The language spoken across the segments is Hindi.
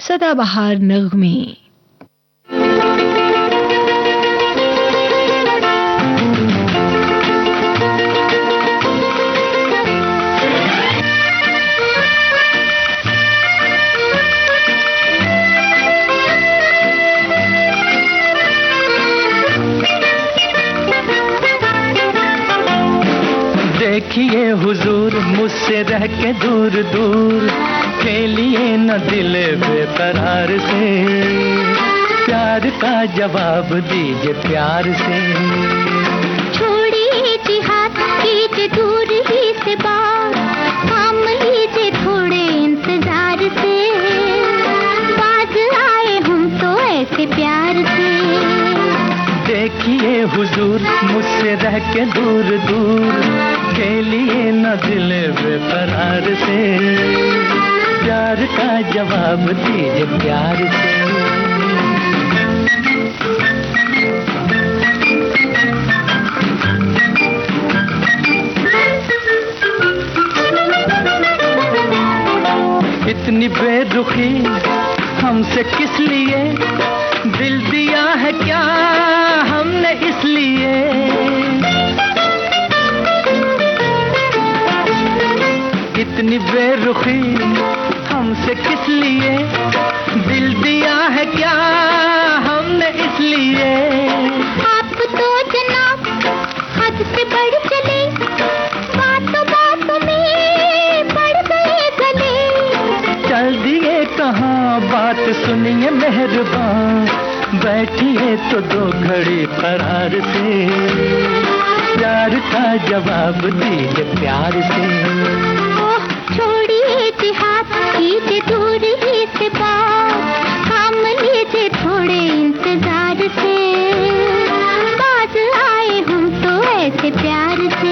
सदाबहार नगमे। देखिए हुजूर मुझसे रह के दूर दूर, खेलिए न दिल बेकरार से, प्यार का जवाब दीजिए प्यार से। छोड़िए जिहाद कीजिए दूर ही से बात, काम लीजिए थोड़े इंतजार से, बाज आए हम तो ऐसे प्यार से। देखिए हुजूर मुझसे रह के दूर दूर, खेलिए न दिल बेकरार से, प्यार का जवाब दीजिए प्यार से। इतनी बेरुखी हमसे किस लिए, दिल दिया है क्या हमने इसलिए। इतनी बेरुखी हमसे किस लिए, दिल दिया है क्या हमने इसलिए। आप तो जनाब हद से बढ़ चले, बातों बातों में पड़ गए गले। चल दिए कहाँ बात सुनिए मेहरबान, बैठिए तो दो घड़ी करार से, प्यार का जवाब दीजिए प्यार से। ओह छोड़िए जिहाद कीजिए दूर ही से बात, काम लीजिए थोड़े इंतजार से, बाज आए हम तो ऐसे प्यार से।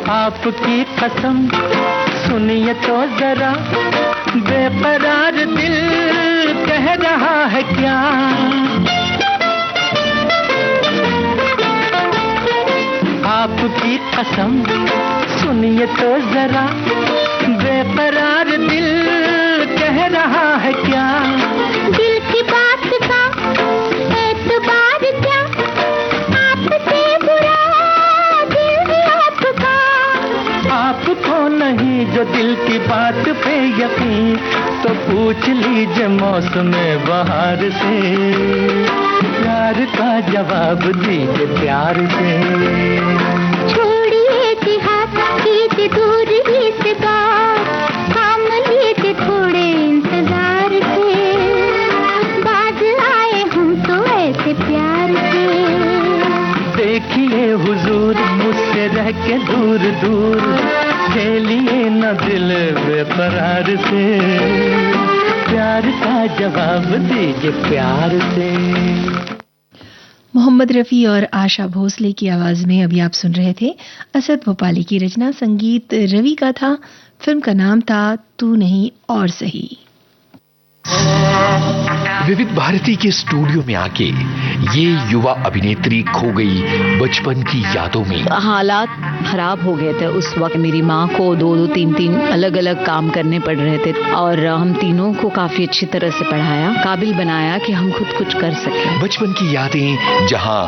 आपकी कसम सुनिए तो जरा, बेकरार दिल कह रहा है क्या। आपकी कसम सुनिए तो जरा, बेकरार दिल कह रहा है क्या। दिल की बात का एतबार क्या, आपसे बुरा दिल भी आपका। आपको नहीं जो दिल की बात पे यकीन, तो पूछ लीजिए मौसम बहार से, प्यार का जवाब दीजिए प्यार से। छोड़िए जिहाद कीजिए दूर ही से बात, काम लीजिए थोड़े इंतजार से, बाज आए हम तो ऐसे प्यार से। देखिए हुजूर मुझसे रह के दूर दूर, खेलिए न दिल बेकरार से, प्यार का जवाब दीजिए प्यार से। मोहम्मद रफ़ी और आशा भोसले की आवाज में अभी आप सुन रहे थे असद भोपाली की रचना, संगीत रवि का था। फिल्म का नाम था तू नहीं और सही। विविध भारती के स्टूडियो में आके ये युवा अभिनेत्री खो गई बचपन की यादों में। हालात खराब हो गए थे उस वक्त, मेरी माँ को 2-2, 3-3 अलग अलग काम करने पड़ रहे थे, और हम तीनों को काफी अच्छी तरह से पढ़ाया, काबिल बनाया कि हम खुद कुछ कर सके। बचपन की यादें, जहाँ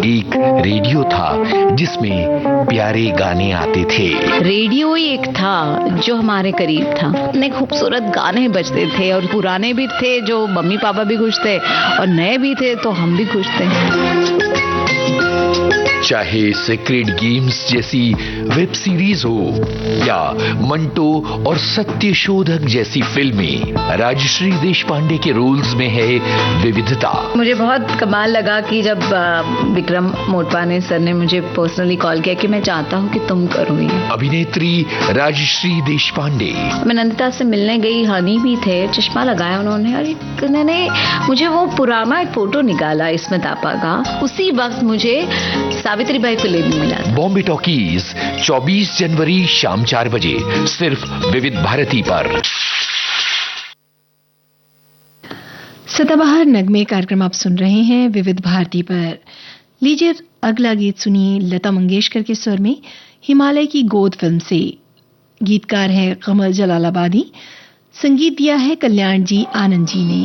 एक रेडियो था जिसमें प्यारे गाने आते थे। रेडियो ही एक था जो हमारे करीब था, इतने खूबसूरत गाने बजते थे, और पुराने भी थे जो मम्मी पापा भी खुश थे, और नए भी थे तो हम भी खुश थे। चाहे सेक्रेड गेम्स जैसी वेब सीरीज हो या मंटो और सत्यशोधक जैसी फिल्में, राजश्री देशपांडे के रोल्स में है विविधता। मुझे बहुत कमाल लगा कि जब विक्रम मोटवाने सर ने मुझे पर्सनली कॉल किया कि मैं चाहता हूँ कि तुम करो ये। अभिनेत्री राजश्री देशपांडे। मैं नंदिता से मिलने गई, हनी भी थे, चश्मा लगाया उन्होंने, और उन्होंने मुझे वो पुराना एक फोटो निकाला इसमें तापा का। उसी वक्त मुझे सावित्रीबाई फुले भी मिला था। बॉम्बे टॉकीज 24 जनवरी शाम 4 बजे सिर्फ विविध भारती पर। सदाबहार नगमे कार्यक्रम आप सुन रहे हैं विविध भारती पर। लीजिए अगला गीत सुनिए लता मंगेशकर के स्वर में हिमालय की गोद फिल्म से। गीतकार है कमल जलालाबादी, संगीत दिया है कल्याण जी आनंद जी ने।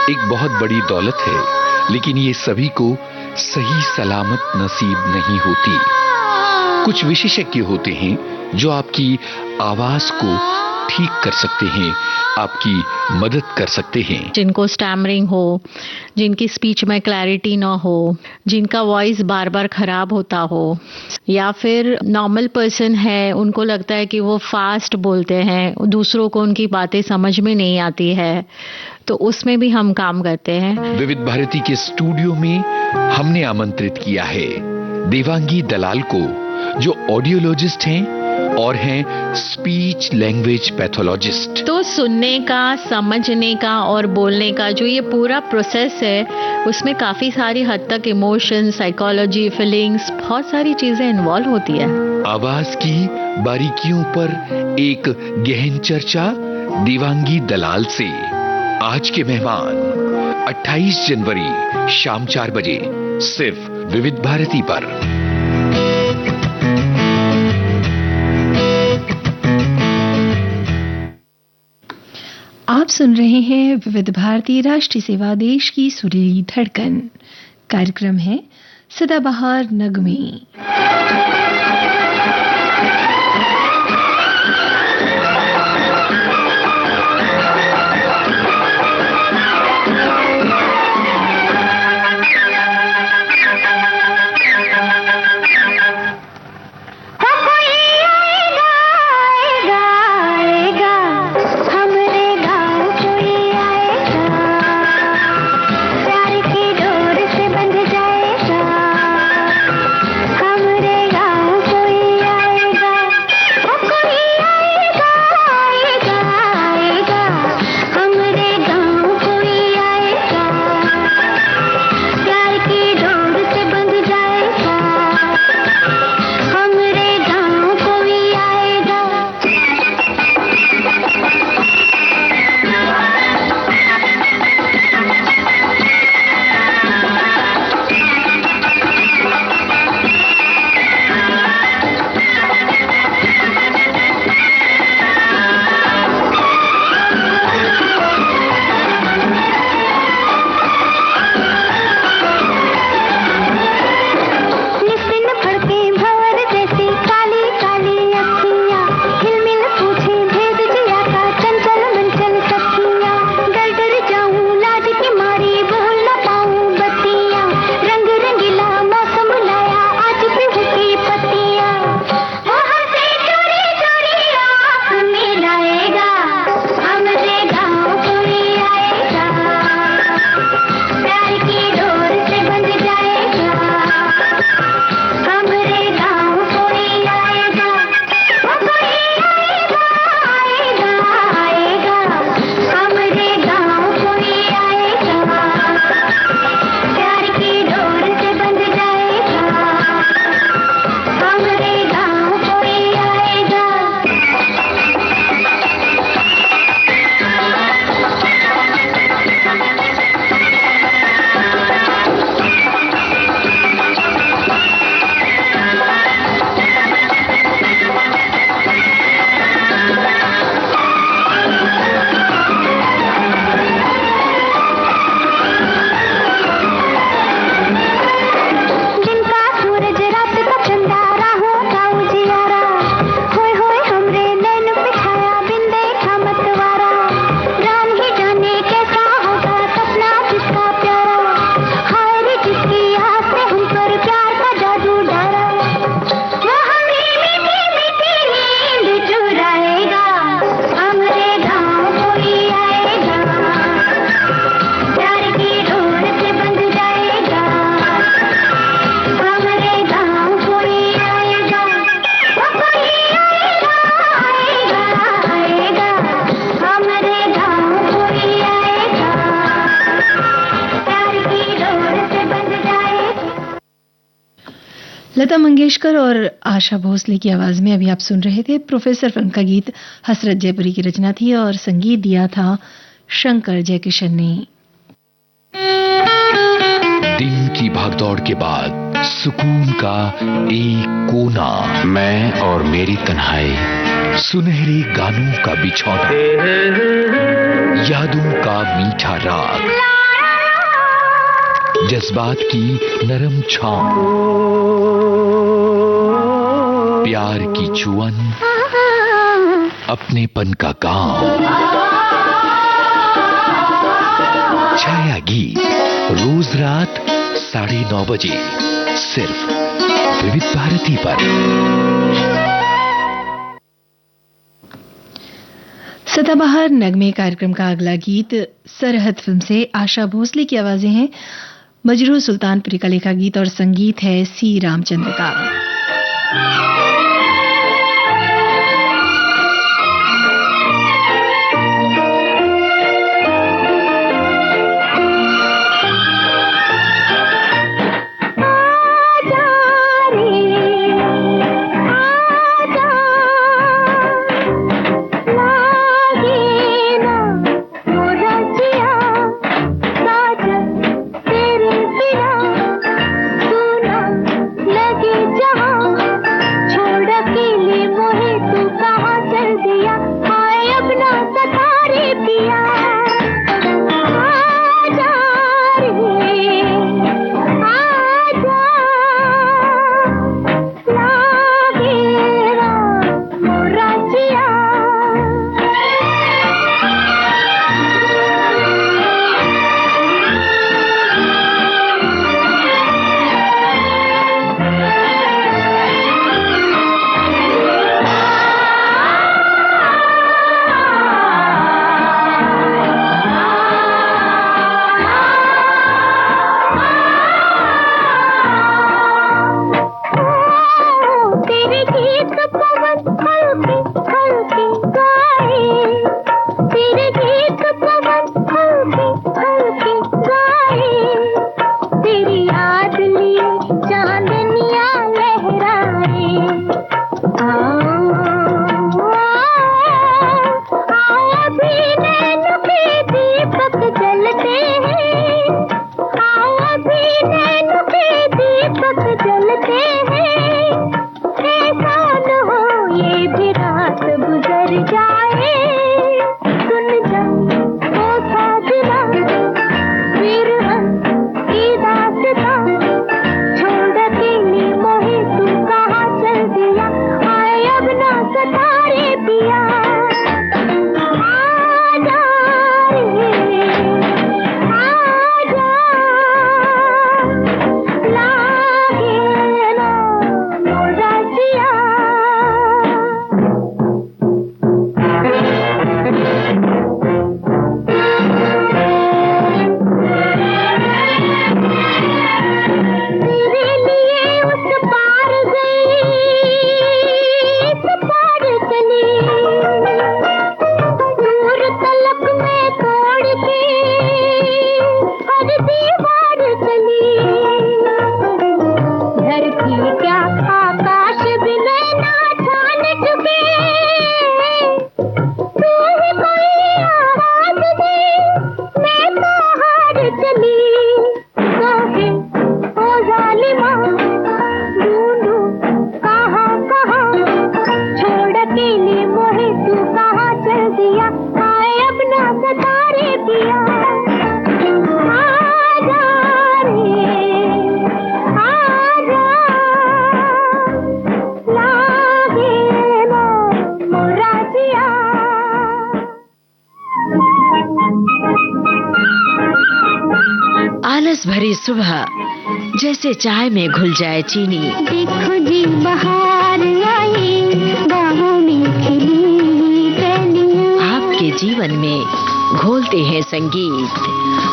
एक बहुत बड़ी दौलत है, लेकिन ये सभी को सही सलामत नसीब नहीं होती। कुछ विशेषज्ञ होते हैं जो आपकी आवाज को ठीक कर सकते हैं, आपकी मदद कर सकते हैं। जिनको स्टैमरिंग हो, जिनकी स्पीच में क्लैरिटी ना हो, जिनका वॉइस बार बार खराब होता हो, या फिर नॉर्मल पर्सन है, उनको लगता है कि वो फास्ट बोलते हैं, दूसरों को उनकी बातें समझ में नहीं आती है, तो उसमें भी हम काम करते हैं। विविध भारती के स्टूडियो में हमने आमंत्रित किया है देवांगी दलाल को, जो ऑडियोलॉजिस्ट हैं और हैं स्पीच लैंग्वेज पैथोलॉजिस्ट। तो सुनने का, समझने का और बोलने का जो ये पूरा प्रोसेस है, उसमें काफी सारी हद तक इमोशन, साइकोलॉजी, फीलिंग्स, बहुत सारी चीजें इन्वॉल्व होती है। आवाज की बारीकियों पर एक गहन चर्चा देवांगी दलाल से। आज के मेहमान 28 जनवरी शाम 4 बजे सिर्फ विविध भारती पर। आप सुन रहे हैं विविध भारती राष्ट्रीय सेवा, देश की सुरीली धड़कन। कार्यक्रम है सदाबहार नगमे। लता मंगेशकर और आशा भोसले की आवाज में अभी आप सुन रहे थे प्रोफेसर फिल्म का गीत। हसरत जयपुरी की रचना थी और संगीत दिया था शंकर जयकिशन ने। दिन की भागदौड़ के बाद सुकून का एक कोना, मैं और मेरी तन्हाई, सुनहरे गानों का बिछौना, यादों का मीठा राग, जज्बात की नरम छांव, प्यार की चुअन, अपनेपन का गांव। छाया गीत रोज रात 9:30 बजे सिर्फ विविध भारती पर। सदाबहार नगमे कार्यक्रम का अगला गीत सरहद फिल्म से आशा भोसले की आवाजें हैं। मजरूह सुल्तानपुरी का लिखा गीत और संगीत है सी रामचंद्र का। उमस भरी सुबह जैसे चाय में घुल जाए चीनी। देखो जी बहार आई, बाहों में खिली कलियां। आपके जीवन में घोलते हैं संगीत,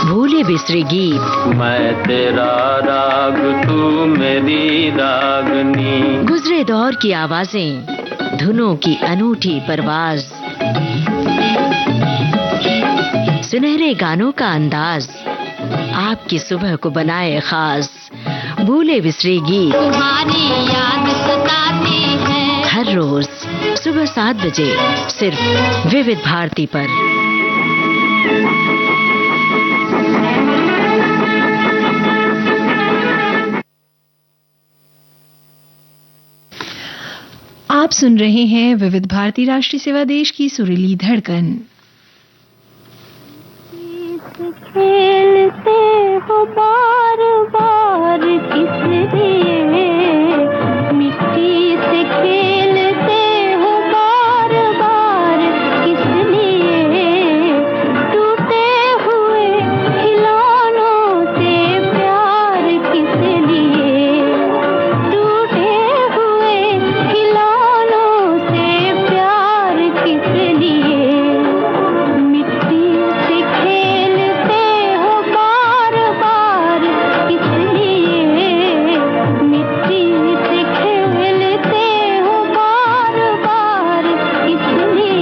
भूले बिसरे गीत। मैं तेरा राग, तू मेरी रागनी। गुजरे दौर की आवाजें, धुनों की अनूठी परवाज, सुनहरे गानों का अंदाज आपकी सुबह को बनाए खास। भूले बिसरे गीत तुम्हारी याद सताती है। हर रोज सुबह 7 बजे सिर्फ विविध भारती पर। आप सुन रहे हैं विविध भारती राष्ट्रीय सेवा देश की सुरीली धड़कन। खेलते हो बार बार किस लिए, मिट्टी से खेलते हो बार बार किस लिए, टूटे हुए खिलौनों से प्यार किस लिए, टूटे हुए खिलौनों से प्यार किस लिए, मिट्टी से खेलते हो बार बार किस लिए, मिट्टी से खेलते हो बार बार किस लिए।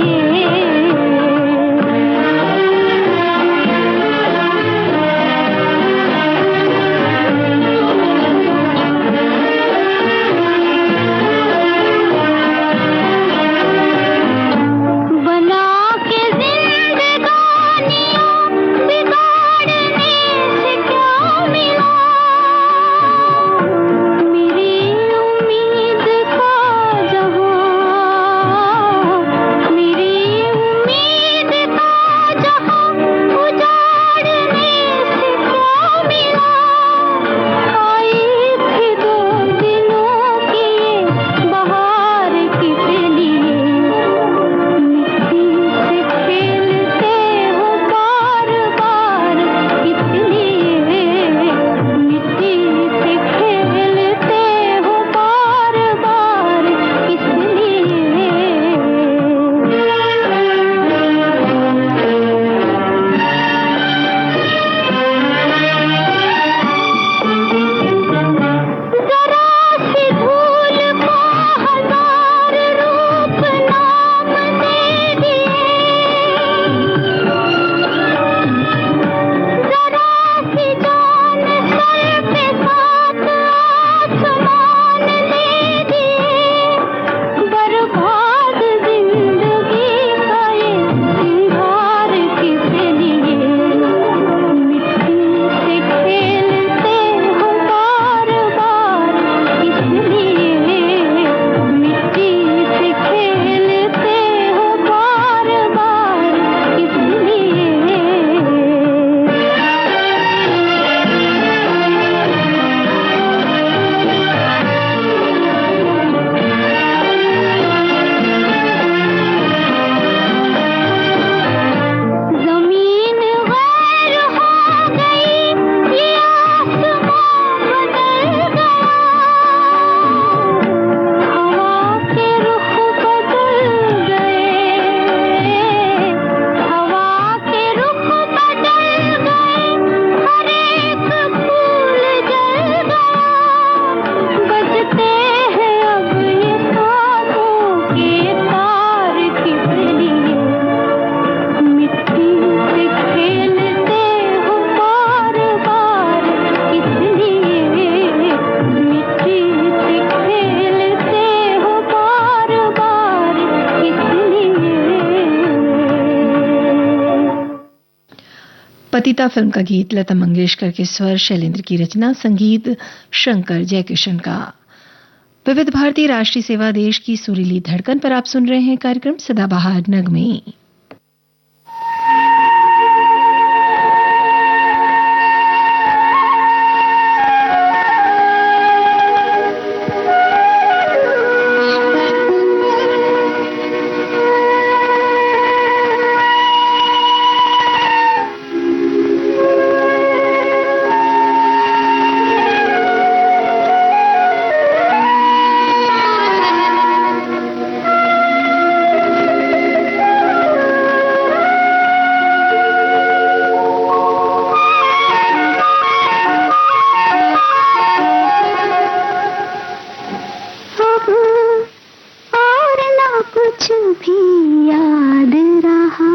बना के जिंदगानियां बिगाड़ने से क्या मिला, मेरी उम्मीद का जहां, मेरी उम्मीद का जहां उजाड़ने से क्या मिला। आई थी 2 दिनों की ये बहार किस लिए, मिट्टी से खेलते हो बार बार किस लिए, मिट्टी से खेलते हो बार बार किस लिए। जरा सी धूल को 1000 रूप नाम दे दिए, जरा सी जान सर पे 7 आसमान ले दिए, बर्बाद जिंदगी का ये सिंगार किस लिए, मिट्टी से खेलते हो बार बार किस लिए, मिट्टी से खेलते हो बार बार किस लिए। जमीन गैर हो गई, ये आसमां बदल गया, हवा के रुख बदल गए, हवा के रुख बदल गए, हर एक फूल जल गया, बजते हैं अब ये सांसों के तार किस लिए, मिट्टी से खेलते हो बार बार किस लिए, मिट्टी से खेलते हो बार बार किस लिए। पतिता फिल्म का गीत लता मंगेशकर के स्वर, शैलेंद्र की रचना, संगीत शंकर जयकिशन का। विविध भारती राष्ट्रीय सेवा देश की सुरीली धड़कन पर आप सुन रहे हैं कार्यक्रम सदाबहार नगमे। और ना कुछ भी याद रहा।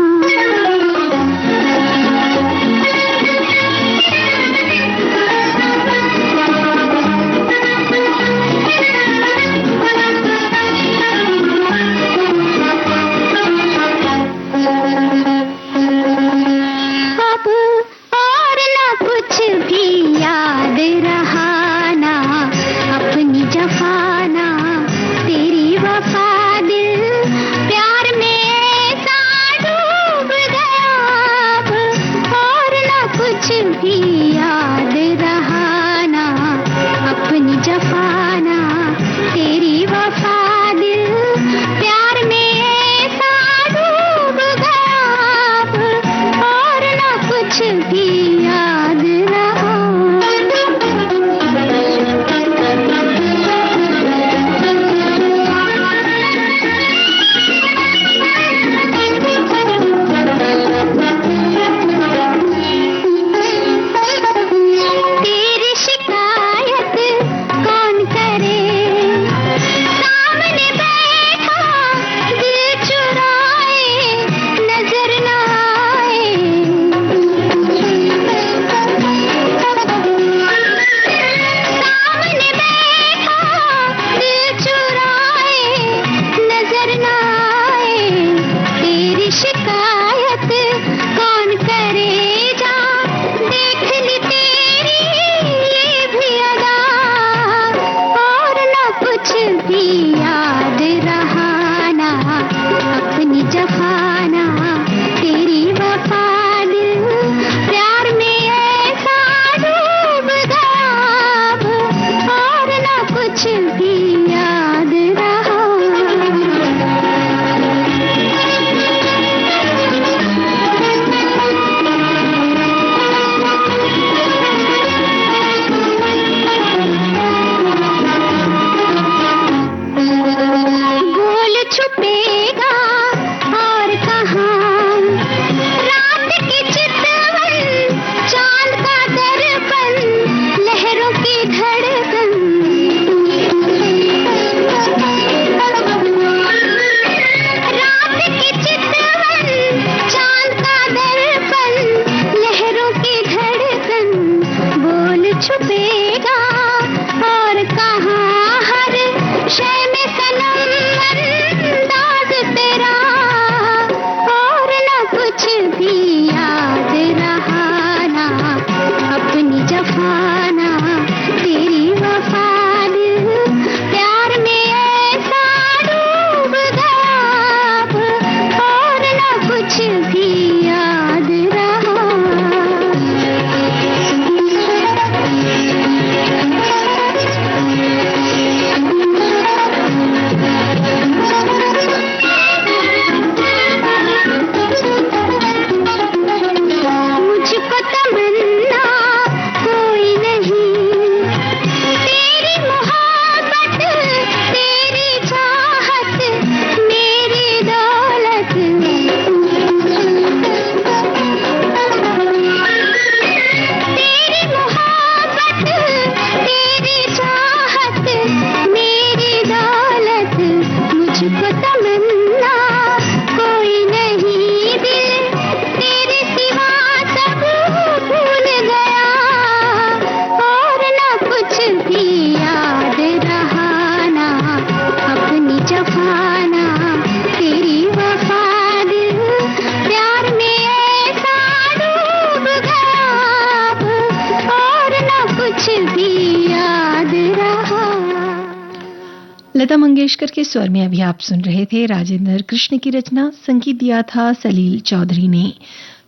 लता मंगेशकर के स्वर में अभी आप सुन रहे थे राजेंद्र कृष्ण की रचना, संगीत दिया था सलील चौधरी ने।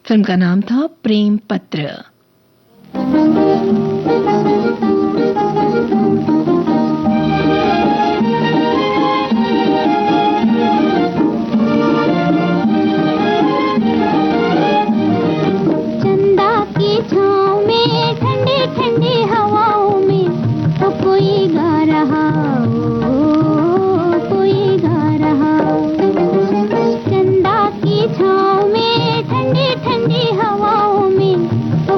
फिल्म का नाम था प्रेम पत्र। चंदा की छाँव में ठंडी ठंडी हवाओं में तो कोई गा रहा, कोई गा रहा। चंदा की छाँव में ठंडी ठंडी हवाओं में तो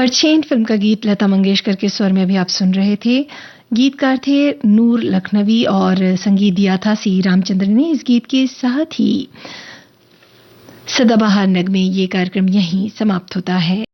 परछेन फिल्म का गीत लता मंगेशकर के स्वर में अभी आप सुन रहे थे। गीतकार थे नूर लखनवी और संगीत दिया था सी रामचंद्र ने। इस गीत के साथ ही सदाबहार नगमे ये कार्यक्रम यहीं समाप्त होता है।